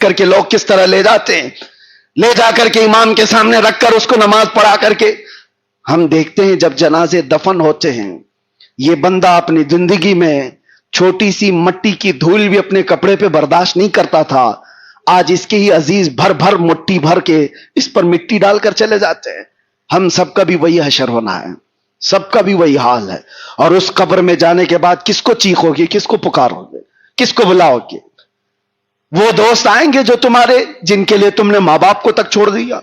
کر کے لوگ کس طرح لے جاتے ہیں، لے جا کر کے امام کے سامنے رکھ کر اس کو نماز پڑھا کر کے ہم دیکھتے ہیں جب جنازے دفن ہوتے ہیں، یہ بندہ اپنی زندگی میں چھوٹی سی مٹی کی دھول بھی اپنے کپڑے پہ برداشت نہیں کرتا تھا، آج اس کے ہی عزیز بھر بھر مٹھی بھر کے اس پر مٹی ڈال کر چلے جاتے ہیں۔ ہم سب کا بھی وہی حشر ہونا ہے، سب کا بھی وہی حال ہے، اور اس قبر میں جانے کے بعد کس کو چیخو گے، کس کو پکارو گے، کس کو بلاؤ گے؟ وہ دوست آئیں گے جو تمہارے، جن کے لیے تم نے ماں باپ کو تک چھوڑ دیا،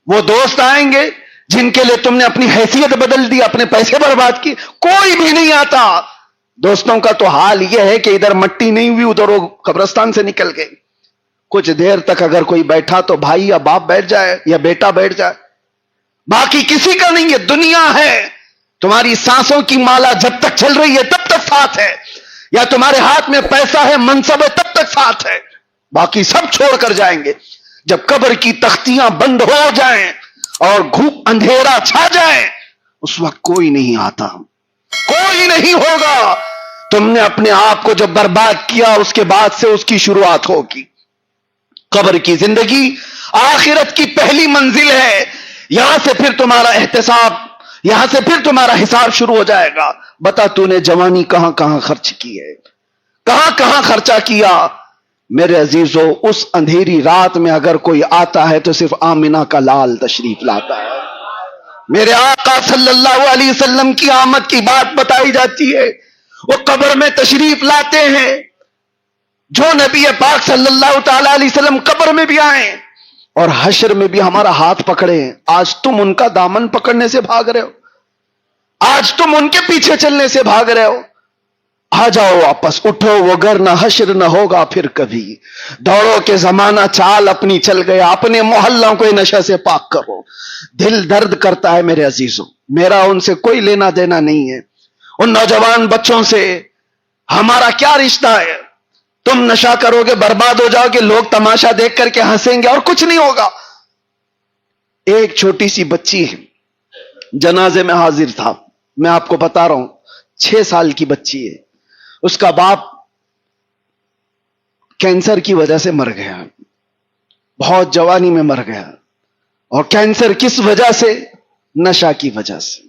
وہ دوست آئیں گے جن کے لیے تم نے اپنی حیثیت بدل دی، اپنے پیسے برباد کی، کوئی بھی نہیں آتا۔ دوستوں کا تو حال یہ ہے کہ ادھر مٹی نہیں ہوئی ادھر وہ قبرستان سے نکل گئے، کچھ دیر تک اگر کوئی بیٹھا تو بھائی یا باپ بیٹھ جائے یا بیٹا بیٹھ جائے، باقی کسی کا نہیں ہے۔ دنیا ہے، تمہاری سانسوں کی مالا جب تک چل رہی ہے تب تک ساتھ ہے، یا تمہارے ہاتھ میں پیسہ ہے، منصب ہے، تب تک ساتھ ہے، باقی سب چھوڑ کر جائیں گے۔ جب قبر کی تختیاں بند ہو جائیں اور گھوپ اندھیرا چھا جائے اس وقت کوئی نہیں آتا، کوئی نہیں ہوگا۔ تم نے اپنے آپ کو جب برباد کیا اس کے بعد سے اس کی شروعات ہوگی۔ قبر کی زندگی آخرت کی پہلی منزل ہے، یہاں سے پھر تمہارا احتساب، یہاں سے پھر تمہارا حساب شروع ہو جائے گا۔ بتا تو نے جوانی کہاں کہاں خرچ کی ہے، کہاں کہاں خرچہ کیا؟ میرے عزیزو، اس اندھیری رات میں اگر کوئی آتا ہے تو صرف آمنہ کا لال تشریف لاتا ہے۔ میرے آقا صلی اللہ علیہ وسلم کی آمد کی بات بتائی جاتی ہے، وہ قبر میں تشریف لاتے ہیں۔ جو نبی پاک صلی اللہ تعالی علیہ وسلم قبر میں بھی آئیں اور حشر میں بھی ہمارا ہاتھ پکڑے، آج تم ان کا دامن پکڑنے سے بھاگ رہے ہو، آج تم ان کے پیچھے چلنے سے بھاگ رہے ہو۔ آ جاؤ واپس، اٹھو، وہ گر نہ حشر نہ ہوگا پھر کبھی، دوڑو کہ زمانہ چال اپنی چل گیا، اپنے محلوں کو نشہ سے پاک کرو۔ دل درد کرتا ہے میرے عزیزوں، میرا ان سے کوئی لینا دینا نہیں ہے، ان نوجوان بچوں سے ہمارا کیا رشتہ ہے؟ تم نشہ کرو گے، برباد ہو جاؤ گے، لوگ تماشا دیکھ کر کے ہنسیں گے اور کچھ نہیں ہوگا۔ ایک چھوٹی سی بچی جنازے میں حاضر تھا، میں آپ کو بتا رہا ہوں، 6 سال کی بچی ہے، اس کا باپ کینسر کی وجہ سے مر گیا، بہت جوانی میں مر گیا، اور کینسر کس وجہ سے؟ نشہ کی وجہ سے۔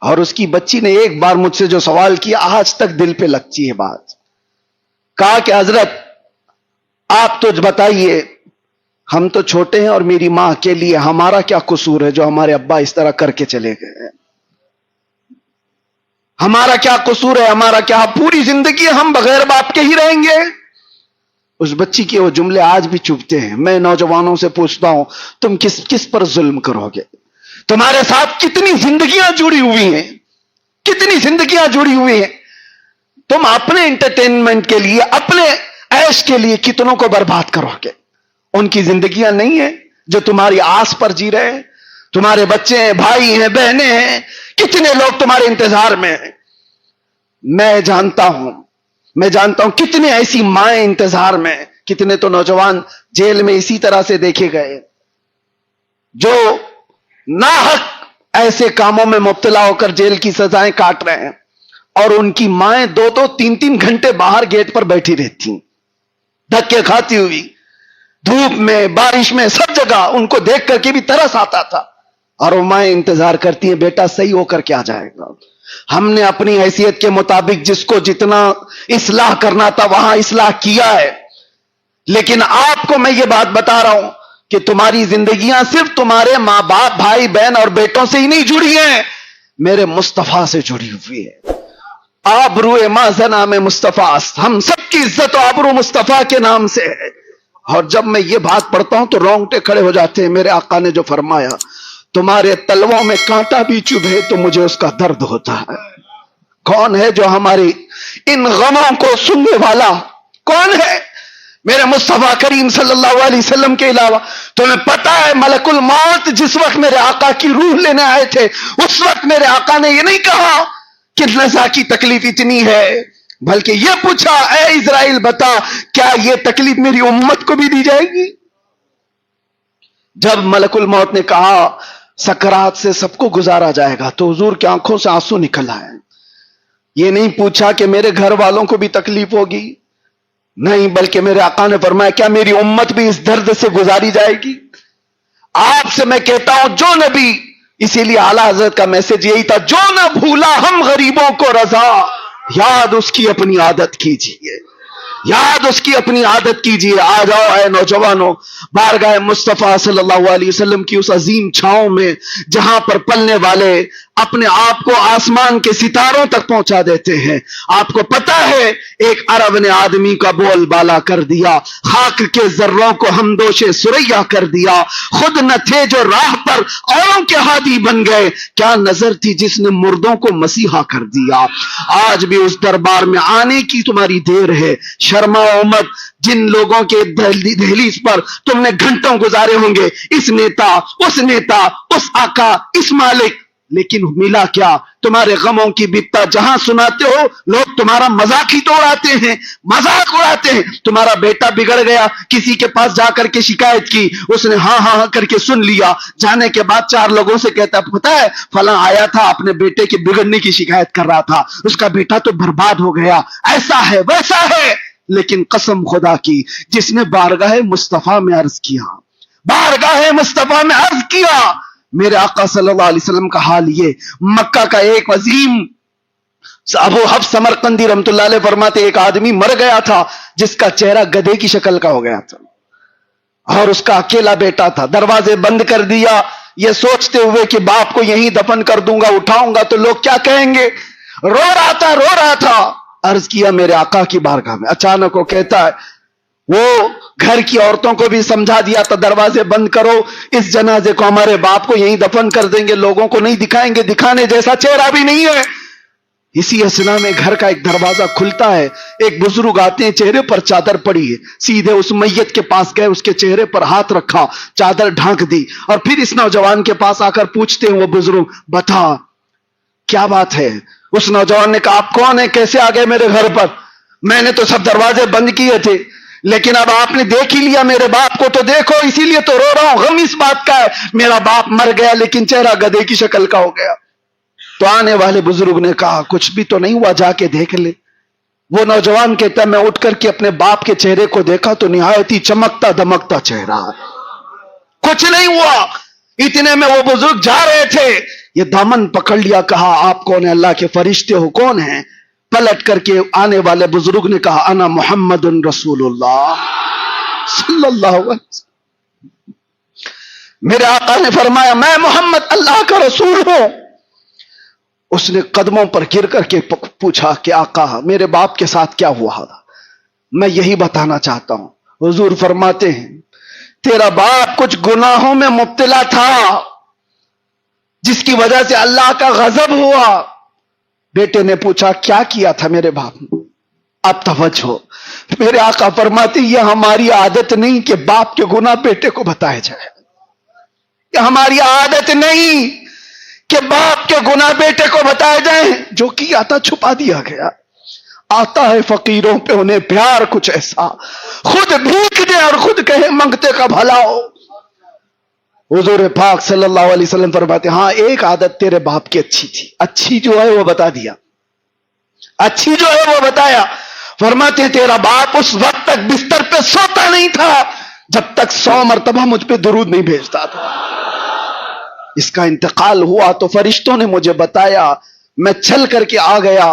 اور اس کی بچی نے ایک بار مجھ سے جو سوال کیا آج تک دل پہ لگتی ہے بات، کہا کہ حضرت آپ تو بتائیے، ہم تو چھوٹے ہیں اور میری ماں کے لیے ہمارا کیا قصور ہے جو ہمارے ابا اس طرح کر کے چلے گئے ہیں؟ ہمارا کیا قصور ہے، ہمارا کیا، پوری زندگی ہم بغیر باپ کے ہی رہیں گے؟ اس بچی کے وہ جملے آج بھی چبھتے ہیں۔ میں نوجوانوں سے پوچھتا ہوں، تم کس پر ظلم کرو گے؟ تمہارے ساتھ کتنی زندگیاں جڑی ہوئی ہیں، کتنی زندگیاں جڑی ہوئی ہیں، تم اپنے انٹرٹینمنٹ کے لیے، اپنے عیش کے لیے کتنوں کو برباد کرو گے؟ ان کی زندگیاں نہیں ہیں جو تمہاری آس پر جی رہے ہیں؟ تمہارے بچے ہیں، بھائی ہیں، بہنیں ہیں، کتنے لوگ تمہارے انتظار میں ہیں۔ میں جانتا ہوں کتنے ایسی مائیں انتظار میں، کتنے تو نوجوان جیل میں اسی طرح سے دیکھے گئے جو ناحق ایسے کاموں میں مبتلا ہو کر جیل کی سزائیں کاٹ رہے ہیں، اور ان کی مائیں 2-2 3-3 گھنٹے باہر گیٹ پر بیٹھی رہتی، دھکے کھاتی ہوئی، دھوپ میں، بارش میں، سب جگہ ان کو دیکھ کر کے بھی ترس آتا تھا، اور وہ مائیں انتظار کرتی ہیں بیٹا صحیح ہو کر کے آ جائے گا۔ ہم نے اپنی حیثیت کے مطابق جس کو جتنا اصلاح کرنا تھا وہاں اصلاح کیا ہے، لیکن آپ کو میں یہ بات بتا رہا ہوں کہ تمہاری زندگیاں صرف تمہارے ماں باپ، بھائی بہن اور بیٹوں سے ہی نہیں جڑی ہیں، میرے مصطفیٰ سے جڑی ہوئی ہے۔ آبرو ماذا نام مصطفیٰ، ہم سب کی عزت و آبرو مصطفیٰ کے نام سے ہے۔ اور جب میں یہ بات پڑھتا ہوں تو رونگٹے کھڑے ہو جاتے ہیں۔ میرے آقا نے جو فرمایا، تمہارے تلووں میں کانٹا بھی چبھے تو مجھے اس کا درد ہوتا ہے۔ کون ہے جو ہماری ان غموں کو سننے والا؟ کون ہے میرے مصطفیٰ کریم صلی اللہ علیہ وسلم کے علاوہ؟ تمہیں پتا ہے ملک الموت جس وقت میرے آقا کی روح لینے آئے تھے، اس وقت میرے آقا نے یہ نہیں کہا کہ نزا کی تکلیف اتنی ہے، بلکہ یہ پوچھا اے اسرائیل بتا کیا یہ تکلیف میری امت کو بھی دی جائے گی؟ جب ملک الموت نے کہا سکرات سے سب کو گزارا جائے گا تو حضور کی آنکھوں سے آنسو نکل آئے۔ یہ نہیں پوچھا کہ میرے گھر والوں کو بھی تکلیف ہوگی، نہیں، بلکہ میرے آقا نے فرمایا کیا میری امت بھی اس درد سے گزاری جائے گی؟ آپ سے میں کہتا ہوں جو نبی، اسی لیے اعلی حضرت کا میسج یہی تھا، جو نہ بھولا ہم غریبوں کو رضا، یاد اس کی اپنی عادت کیجیے، یاد اس کی اپنی عادت کیجیے۔ آ جاؤ اے نوجوانوں، بارگاہ مصطفیٰ صلی اللہ علیہ وسلم کی اس عظیم چھاؤں میں جہاں پر پلنے والے اپنے آپ کو آسمان کے ستاروں تک پہنچا دیتے ہیں۔ آپ کو پتا ہے ایک عرب نے آدمی کا بول بالا کر دیا، خاک کے ذروں کو ہمدوش سریا کر دیا، خود نہ تھے جو راہ پر اوروں کے ہادی بن گئے، کیا نظر تھی جس نے مردوں کو مسیحا کر دیا۔ آج بھی اس دربار میں آنے کی تمہاری دیر ہے، شرماؤ مت۔ جن لوگوں کے دہلیز پر تم نے گھنٹوں گزارے ہوں گے، اس نیتا، اس آقا، اس مالک، لیکن ملا کیا؟ تمہارے غموں کی بپتا جہاں سناتے ہو لوگ تمہارا مذاق ہی تو اڑاتے ہیں، مذاق اڑاتے ہیں۔ تمہارا بیٹا بگڑ گیا، کسی کے پاس جا کر کے شکایت کی، اس نے ہاں ہاں کر کے سن لیا، جانے کے بعد 4 لوگوں سے کہتا پتا ہے فلاں آیا تھا اپنے بیٹے کے بگڑنے کی شکایت کر رہا تھا، اس کا بیٹا تو برباد ہو گیا، ایسا ہے ویسا ہے۔ لیکن قسم خدا کی جس نے بارگاہ مصطفیٰ میں عرض کیا، بارگاہ مصطفیٰ میں عرض کیا، میرے آقا صلی اللہ علیہ وسلم کا حال یہ، مکہ کا ایک عظیم ابو حفص سمرقندی رحمت اللہ علیہ فرماتے ایک آدمی مر گیا تھا جس کا چہرہ گدھے کی شکل کا ہو گیا تھا، اور اس کا اکیلا بیٹا تھا، دروازے بند کر دیا یہ سوچتے ہوئے کہ باپ کو یہیں دفن کر دوں گا، اٹھاؤں گا تو لوگ کیا کہیں گے، رو رہا تھا۔ عرض کیا میرے آقا کی بارگاہ میں، اچانک وہ کہتا ہے وہ گھر کی عورتوں کو بھی سمجھا دیا تھا دروازے بند کرو، اس جنازے کو ہمارے باپ کو یہیں دفن کر دیں گے، لوگوں کو نہیں دکھائیں گے، دکھانے جیسا چہرہ بھی نہیں ہے۔ اسی اثنا میں گھر کا ایک دروازہ کھلتا ہے، ایک بزرگ آتے ہیں، چہرے پر چادر پڑی ہے، سیدھے اس میت کے پاس گئے، اس کے چہرے پر ہاتھ رکھا، چادر ڈھانک دی، اور پھر اس نوجوان کے پاس آ کر پوچھتے ہیں وہ بزرگ بتا کیا بات ہے؟ اس نوجوان نے کہا آپ کون ہیں، کیسے آ گئے میرے گھر پر؟ میں نے تو سب دروازے بند کیے تھے، لیکن اب آپ نے دیکھ ہی لیا میرے باپ کو تو دیکھو، اسی لیے تو رو رہا ہوں، غم اس بات کا ہے میرا باپ مر گیا لیکن چہرہ گدھے کی شکل کا ہو گیا۔ تو آنے والے بزرگ نے کہا کچھ بھی تو نہیں ہوا، جا کے دیکھ لے۔ وہ نوجوان کہتا میں اٹھ کر کے اپنے باپ کے چہرے کو دیکھا تو نہایت ہی چمکتا دمکتا چہرہ، کچھ نہیں ہوا۔ اتنے میں وہ بزرگ جا رہے تھے، یہ دامن پکڑ لیا، کہا آپ کون ہیں؟ اللہ کے فرشتے ہو؟ کون ہیں؟ پلٹ کر کے آنے والے بزرگ نے کہا انا محمد رسول اللہ صلی اللہ علیہ وسلم۔ میرے آقا نے فرمایا میں محمد اللہ کا رسول ہوں۔ اس نے قدموں پر گر کر کے پوچھا کہ آقا میرے باپ کے ساتھ کیا ہوا؟ میں یہی بتانا چاہتا ہوں۔ حضور فرماتے ہیں تیرا باپ کچھ گناہوں میں مبتلا تھا جس کی وجہ سے اللہ کا غضب ہوا۔ بیٹے نے پوچھا کیا کیا تھا میرے باپ نے؟ اب توجہ، میرے آقا فرماتے یہ ہماری عادت نہیں کہ باپ کے گناہ بیٹے کو بتائے جائے، یہ ہماری عادت نہیں کہ باپ کے گناہ بیٹے کو بتائے جائیں، جو کیا تھا چھپا دیا گیا۔ آتا ہے فقیروں پہ انہیں پیار کچھ ایسا، خود بھیک دے اور خود کہے منگتے کا بھلا ہو۔ حضور پاک صلی اللہ علیہ وسلم فرماتے ہاں ایک عادت تیرے باپ کی اچھی تھی، اچھی جو ہے وہ بتا دیا، اچھی جو ہے وہ بتایا۔ فرماتے ہیں تیرا باپ اس وقت تک بستر پہ سوتا نہیں تھا جب تک 100 مرتبہ مجھ پہ درود نہیں بھیجتا تھا۔ اس کا انتقال ہوا تو فرشتوں نے مجھے بتایا، میں چل کر کے آ گیا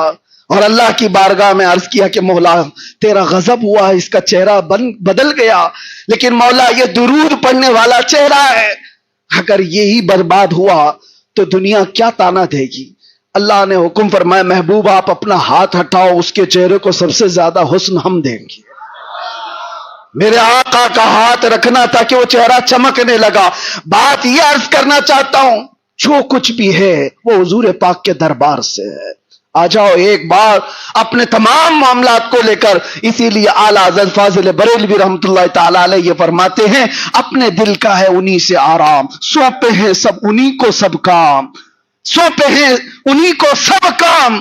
اور اللہ کی بارگاہ میں عرض کیا کہ مولا تیرا غضب ہوا، اس کا چہرہ بدل گیا، لیکن مولا یہ درود پڑھنے والا چہرہ ہے، اگر یہی برباد ہوا تو دنیا کیا تانا دے گی؟ اللہ نے حکم فرمایا محبوب آپ اپنا ہاتھ ہٹاؤ، اس کے چہرے کو سب سے زیادہ حسن ہم دیں گے۔ میرے آقا کا ہاتھ رکھنا تھا کہ وہ چہرہ چمکنے لگا۔ بات یہ عرض کرنا چاہتا ہوں جو کچھ بھی ہے وہ حضور پاک کے دربار سے ہے۔ آ جاؤ ایک بار اپنے تمام معاملات کو لے کر، اسی لیے اعلیٰ حضرت فاضل بریلوی رحمت اللہ تعالی علیہ یہ فرماتے ہیں اپنے دل کا ہے انہی سے آرام، سونپے ہیں سب انہی کو سب کام، سونپے ہیں انہی کو سب کام،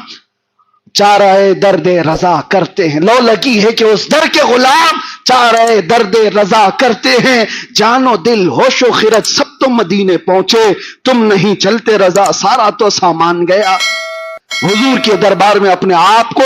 چارہ درد رضا کرتے ہیں، لو لگی ہے کہ اس در کے غلام چارہ درد رضا کرتے ہیں، جان و دل ہوش و خرد سب تو مدینے پہنچے، تم نہیں چلتے رضا سارا تو سامان گیا۔ حضور کے دربار میں اپنے آپ کو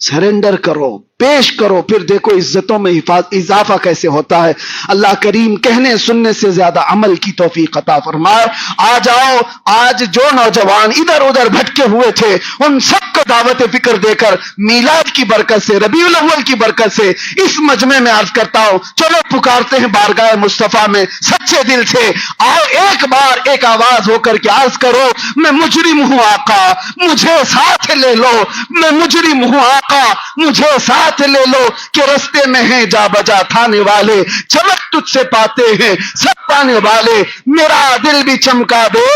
سرنڈر کرو، پیش کرو، پھر دیکھو عزتوں میں اضافہ کیسے ہوتا ہے۔ اللہ کریم کہنے سننے سے زیادہ عمل کی توفیق عطا فرمائے۔ آ جاؤ، آج جو نوجوان ادھر ادھر بھٹکے ہوئے تھے ان سب کو دعوت فکر دے کر میلاد کی برکت سے، ربیع الاول کی برکت سے اس مجمع میں عرض کرتا ہوں، چلو پکارتے ہیں بارگاہ مصطفیٰ میں سچے دل سے، آؤ ایک بار ایک آواز ہو کر کے عرض کرو، میں مجرم ہوں آقا مجھے ساتھ لے لو، میں مجرم ہوں آقا مجھے ساتھ لے لو، کہ رستے میں ہیں جا بجا تھانے والے، چمک تجھ سے پاتے ہیں سب پانے والے، میرا دل بھی چمکا دے،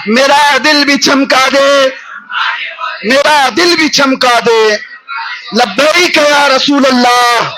میرا دل بھی چمکا دے، میرا دل بھی چمکا دے، لبیک یا رسول اللہ،